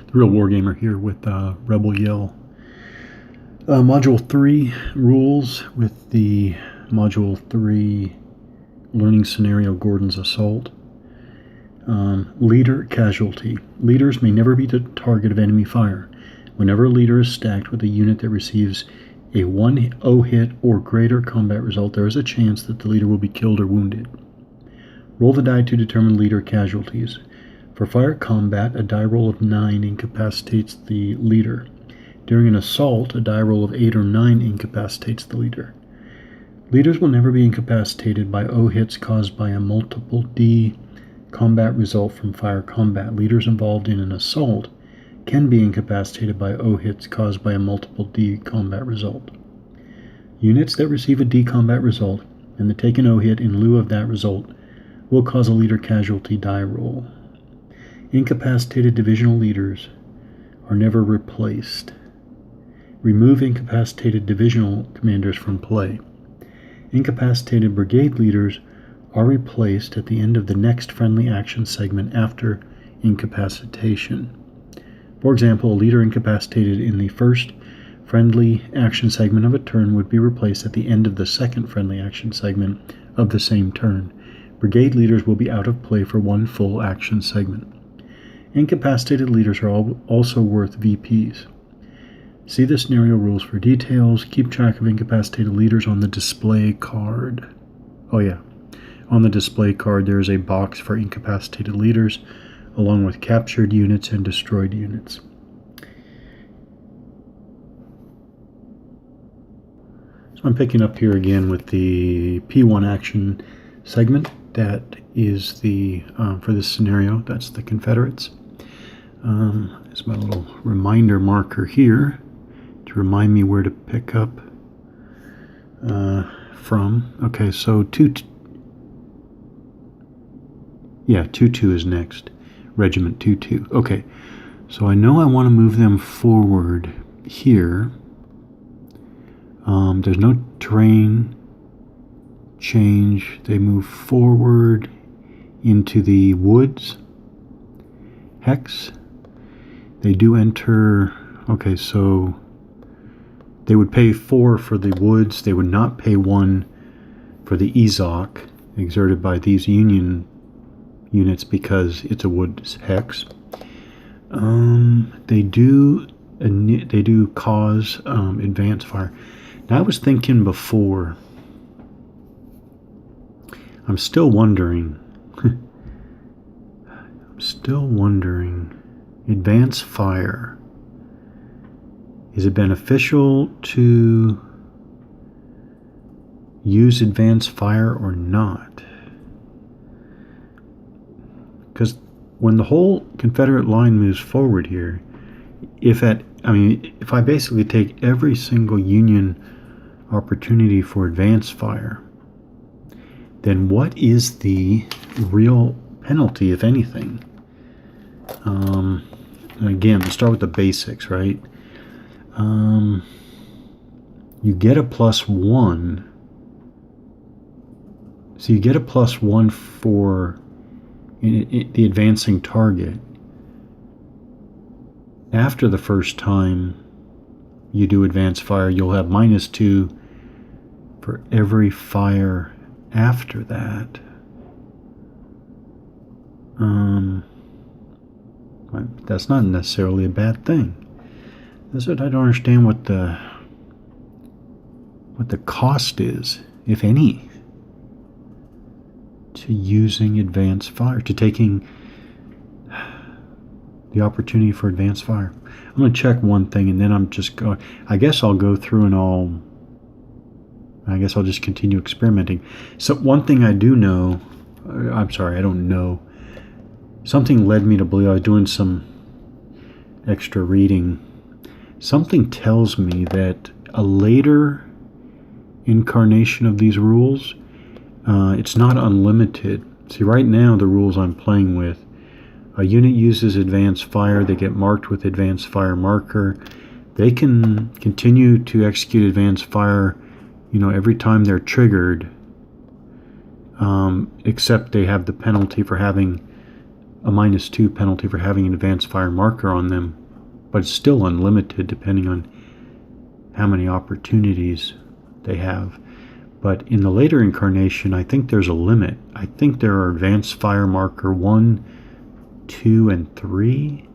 the real wargamer here with Rebel Yell. Module 3 rules with the Module 3 learning scenario, Gordon's Assault. Leader casualty. Leaders may never be the target of enemy fire. Whenever a leader is stacked with a unit that receives a 1-0 hit or greater combat result, there is a chance that the leader will be killed or wounded. Roll the die to determine leader casualties. For fire combat, a die roll of 9 incapacitates the leader. During an assault, a die roll of 8 or 9 incapacitates the leader. Leaders will never be incapacitated by 0 hits caused by a multiple D combat result from fire combat. Leaders involved in an assault can be incapacitated by 0 hits caused by a multiple D combat result. Units that receive a D combat result and that take an 0 hit in lieu of that result will cause a leader casualty die roll. Incapacitated divisional leaders are never replaced. Remove incapacitated divisional commanders from play. Incapacitated brigade leaders are replaced at the end of the next friendly action segment after incapacitation. For example, a leader incapacitated in the first friendly action segment of a turn would be replaced at the end of the second friendly action segment of the same turn. Brigade leaders will be out of play for one full action segment. Incapacitated leaders are also worth VPs. See the scenario rules for details. Keep track of incapacitated leaders on the display card. Oh yeah, on the display card there is a box for incapacitated leaders, along with captured units and destroyed units. So I'm picking up here again with the P1 action segment. That is the, for this scenario, that's the Confederates. There's my little reminder marker here to remind me where to pick up from. Okay, so 2-2 is next. Regiment 2-2. Okay, so I know I want to move them forward here. There's no terrain change. They move forward into the woods. Hex. They do enter. Okay, so they would pay 4 for the woods. They would not pay 1 for the EZOC exerted by these Union units because it's a woods hex. They do cause advanced fire. Now I was thinking before. I'm still wondering. Advanced fire. Is it beneficial to use advanced fire or not? Because when the whole Confederate line moves forward here, if I basically take every single Union opportunity for advanced fire, then what is the real penalty, if anything? Again, let's start with the basics, right? You get a +1. So you get a +1 for the advancing target. After the first time you do advanced fire, you'll have -2 for every fire after that. That's not necessarily a bad thing. That's what I don't understand what the cost is, if any, to using advanced fire, to taking the opportunity for advanced fire. I'm going to check one thing and then I'm just going, I guess I'll go through and I'll just continue experimenting. So one thing I do know, I don't know, something led me to believe, I was doing some extra reading. Something tells me that a later incarnation of these rules, it's not unlimited. See, right now the rules I'm playing with, a unit uses advanced fire, they get marked with advanced fire marker. They can continue to execute advanced fire, every time they're triggered, except they have the penalty for having a -2 penalty for having an advanced fire marker on them. but it's still unlimited depending on how many opportunities they have. But in the later incarnation, I think there's a limit. I think there are advanced fire marker 1, 2, and 3,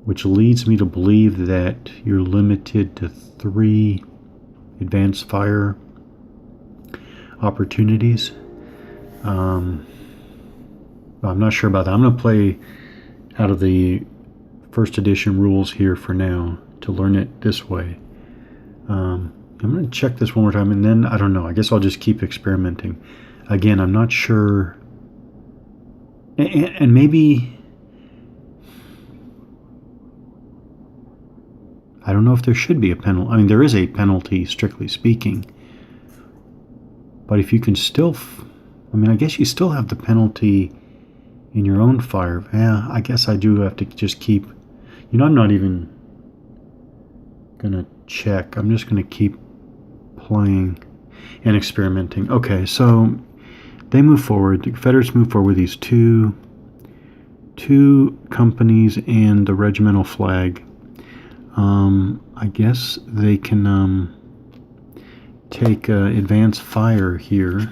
which leads me to believe that you're limited to 3 advanced fire opportunities. I'm not sure about that. I'm going to play out of the first edition rules here for now to learn it this way. I'm going to check this one more time, and then I don't know. I guess I'll just keep experimenting. Again, I'm not sure. And maybe I don't know if there should be a penalty. I mean, there is a penalty, strictly speaking. But if you can still, I guess you still have the penalty in your own fire. Yeah, I guess I do have to just keep, I'm not even going to check. I'm just going to keep playing and experimenting. Okay, so they move forward. The Confederates move forward with these two companies and the regimental flag. I guess they can take advanced fire here.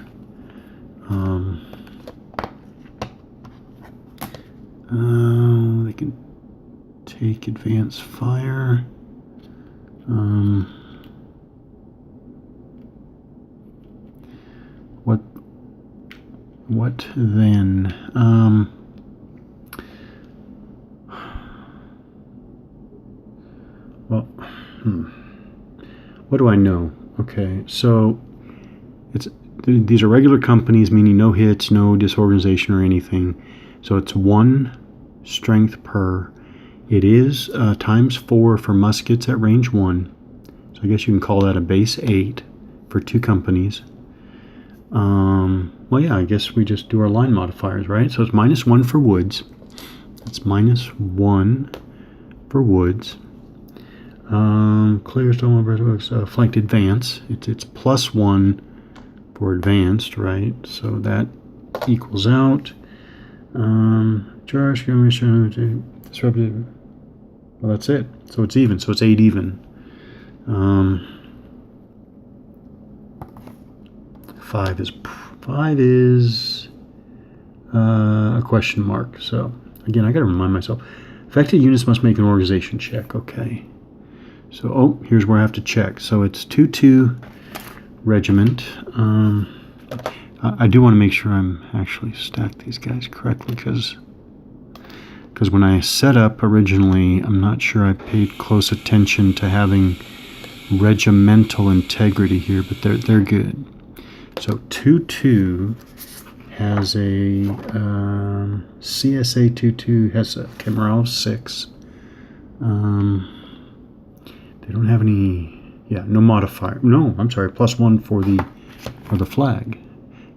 They can take advanced fire. What then? What do I know? Okay, so these are regular companies, meaning no hits, no disorganization or anything. So it's 1 strength per. It is ×4 for muskets at range 1. So I guess you can call that a base 8 for 2 companies. Well, yeah, I guess we just do our line modifiers, right? So it's -1 for woods. That's -1 for woods. Clear stone breastworks, flanked advance. It's +1 for advanced, right? So that equals out. Charge, disrupted. Well, that's it. So it's even. So it's 8 even. 5 is a question mark. So again, I got to remind myself. Affected units must make an organization check. Okay. So, here's where I have to check. So it's 2-2 regiment. I do want to make sure I'm actually stacked these guys correctly, because when I set up originally, I'm not sure I paid close attention to having regimental integrity here, but they're good. So 2-2 has a CSA 2-2 has a morale of 6. They don't have any, no modifier. No, I'm sorry, +1 for the flag.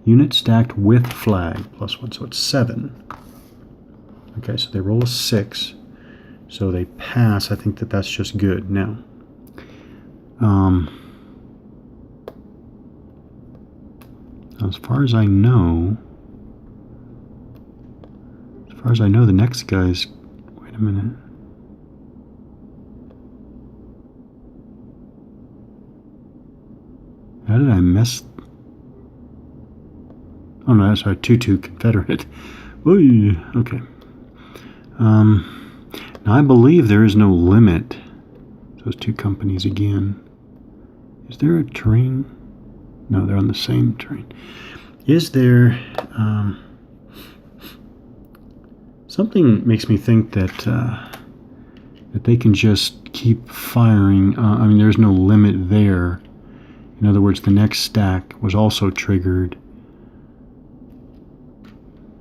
Unit stacked with flag, +1, so it's 7. Okay, so they roll a 6, so they pass. I think that's just good. Now, as far as I know, the next guy's. Wait a minute. How did I mess? Oh no, that's our 2-2 Confederate. Oy, okay. Now I believe there is no limit. Those 2 companies again. Is there a train? No, they're on the same train. Is there? Something makes me think that they can just keep firing. There's no limit there. In other words, the next stack was also triggered.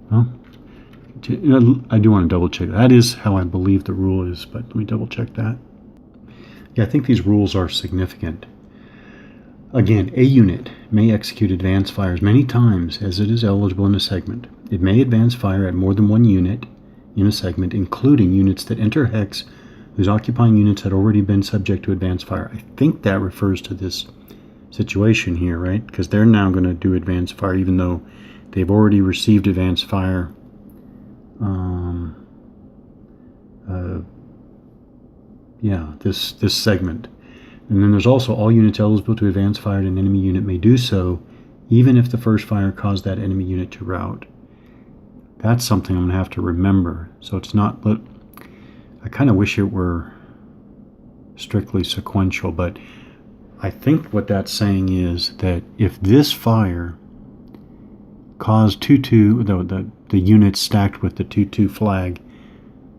Well, I do want to double check. That is how I believe the rule is, but let me double check that. Yeah, I think these rules are significant. Again, a unit may execute advanced fire as many times as it is eligible in a segment. It may advance fire at more than 1 unit in a segment, including units that enter hex whose occupying units had already been subject to advanced fire. I think that refers to this situation here, right? Because they're now going to do advanced fire even though they've already received advanced fire Yeah, this segment. And then there's also all units eligible to advance fire at an enemy unit may do so, even if the first fire caused that enemy unit to rout. That's something I'm going to have to remember. So it's not... I kind of wish it were strictly sequential, but I think what that's saying is that if this fire caused 2-2, the units stacked with the 2-2 flag,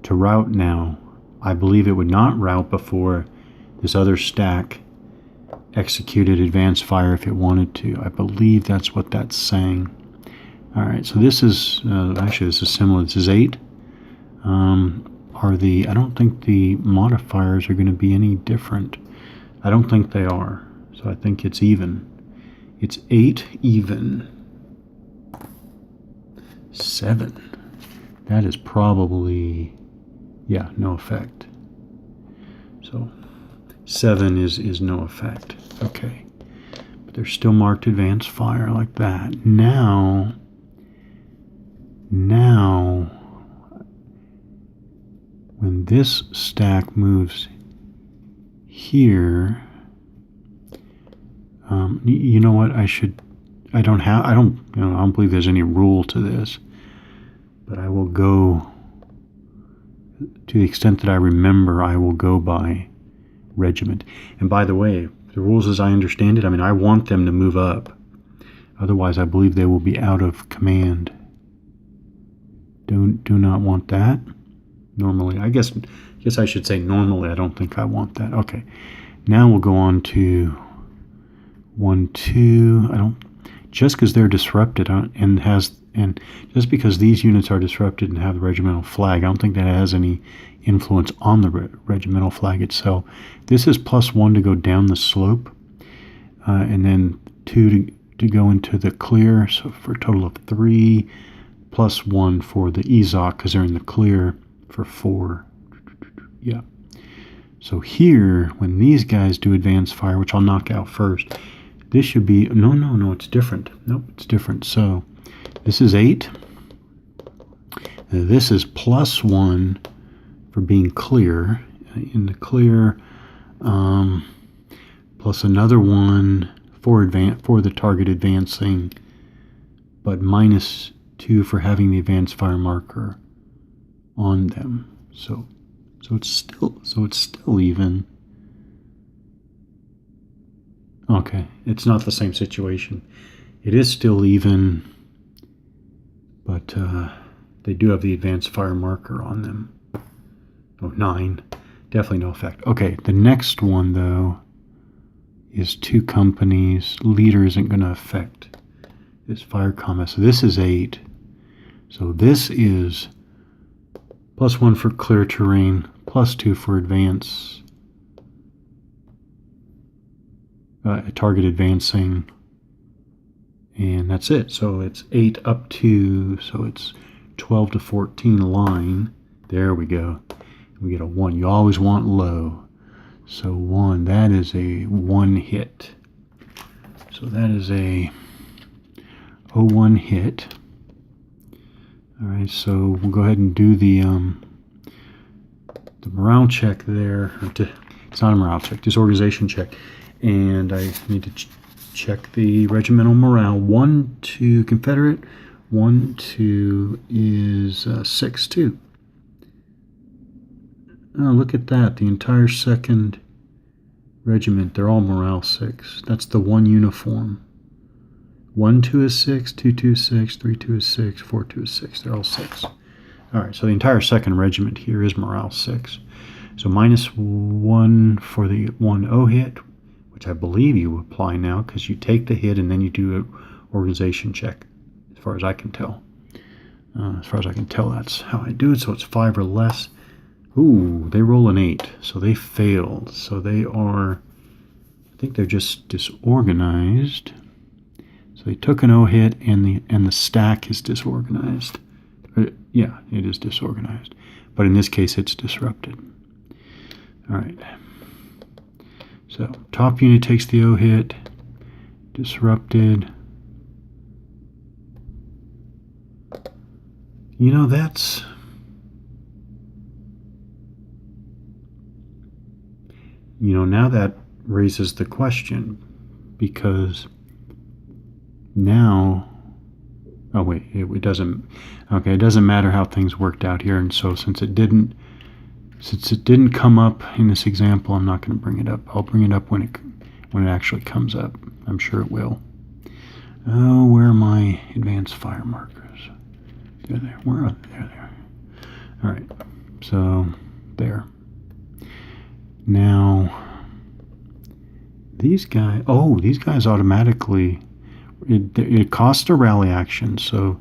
to rout now, I believe it would not rout before this other stack executed advanced fire if it wanted to. I believe that's what that's saying. All right, so this is actually this is similar. This is 8. I don't think the modifiers are going to be any different. I don't think they are. So I think it's even. It's 8 even. 7. That is probably, yeah, no effect. So 7 is no effect. Okay. But they're still marked advanced fire like that. Now, when this stack moves here, you know what? I don't believe there's any rule to this, but I will go, to the extent that I remember, I will go by regiment. And by the way, the rules as I understand it, I want them to move up. Otherwise, I believe they will be out of command. Do not want that. Normally, I guess I should say normally, I don't think I want that. Okay. Now we'll go on to 1-2. Just because they're disrupted and just because these units are disrupted and have the regimental flag, I don't think that has any influence on the regimental flag itself. This is +1 to go down the slope, and then 2 to go into the clear, so for a total of 3, +1 for the EZOC because they're in the clear for 4. Yeah. So here, when these guys do advanced fire, which I'll knock out first, this should be, no, it's different. Nope, it's different. So this is 8. This is +1 for being clear, in the clear, plus another 1 for the target advancing, but -2 for having the advanced fire marker on them. So it's still even. Okay, it's not the same situation. It is still even, but they do have the advanced fire marker on them. Oh, 9. Definitely no effect. Okay, the next one, though, is 2 companies. Leader isn't going to affect this fire combat. So this is 8. So this is +1 for clear terrain, +2 for advance. Target advancing, and that's it. So it's 8 up to, so it's 12 to 14 line. There we go. We get a 1. You always want low. So 1, that is a 1 hit. So that is a 0-1 hit. All right, so we'll go ahead and do the morale check there. It's not a morale check, disorganization check. And I need to check the regimental morale. 1-2 Confederate, 1-2 is 6-2. Oh, look at that. The entire 2nd regiment, they're all morale 6. That's the one uniform. 1-2 is 6, 2-2 is 6, 3-2 is 6, 4-2 is 6. They're all 6. All right, so the entire 2nd regiment here is morale 6. So -1 for the 1-0 hit, which I believe you apply now because you take the hit and then you do an organization check, as far as I can tell. That's how I do it. So it's 5 or less. Ooh, they roll an 8, so they failed. So they are, I think they're just disorganized. So they took an O hit and the stack is disorganized. Yeah, it is disorganized. But in this case, it's disrupted. All right. So top unit takes the O hit, disrupted. That's... now that raises the question, because now, oh wait, it doesn't, okay, it doesn't matter how things worked out here. And so since it didn't come up in this example, I'm not going to bring it up. I'll bring it up when it actually comes up. I'm sure it will. Oh, where are my advanced fire markers? They're there. Where are they? There. All right. So there. Now these guys automatically, it costs a rally action. So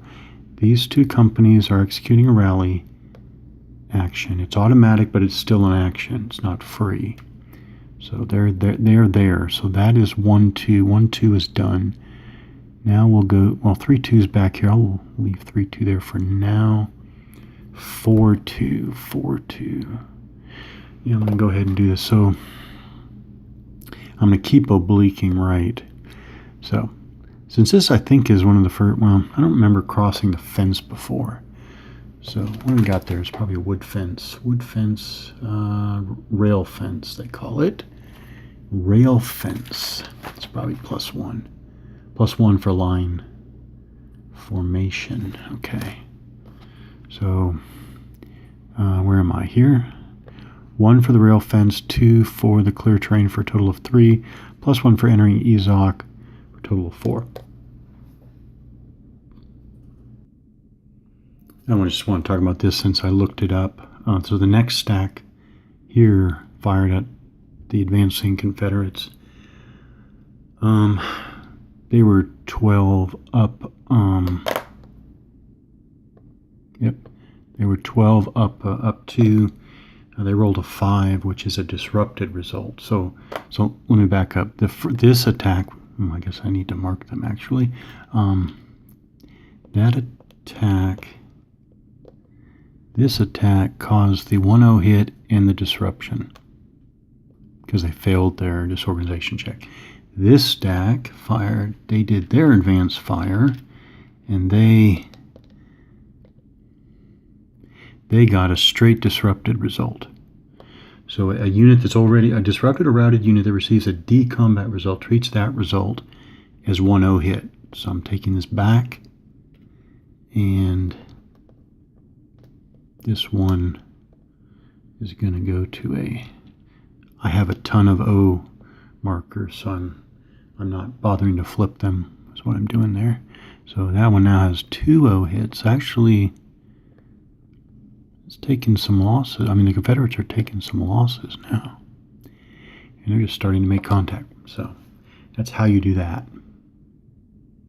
these two companies are executing a rally action. It's automatic, but it's still an action. It's not free. So they're there. So that is 1-2. 1-2 is done. Now we'll go, well, 3-2 is back here. I'll leave 3-2 there for now. 4-2. 4-2. Yeah, I'm going to go ahead and do this. So I'm going to keep obliquing right. So since this, I think, is one of the first, well, I don't remember crossing the fence before. So what we got there is probably a wood fence. Wood fence, rail fence, they call it. Rail fence. It's probably +1. +1 for line formation. Okay. So where am I here? 1 for the rail fence, 2 for the clear terrain for a total of 3, +1 for entering EZOC for a total of 4. I just want to talk about this since I looked it up. So the next stack here fired at the advancing Confederates. They were 12 up. Yep, they were 12 up 2. They rolled a 5, which is a disrupted result. So let me back up. This attack, I guess I need to mark them actually. This attack caused the 1-0 hit and the disruption because they failed their disorganization check. This stack fired, they did their advanced fire, and they got a straight disrupted result. So a unit that's already a disrupted or routed unit that receives a D combat result treats that result as 1-0 hit. So I'm taking this back, and this one is going to go to I have a ton of O markers, so I'm not bothering to flip them. That's what I'm doing there. So that one now has 2 O hits. Actually, it's taking some losses. I mean, the Confederates are taking some losses now. And they're just starting to make contact. So that's how you do that.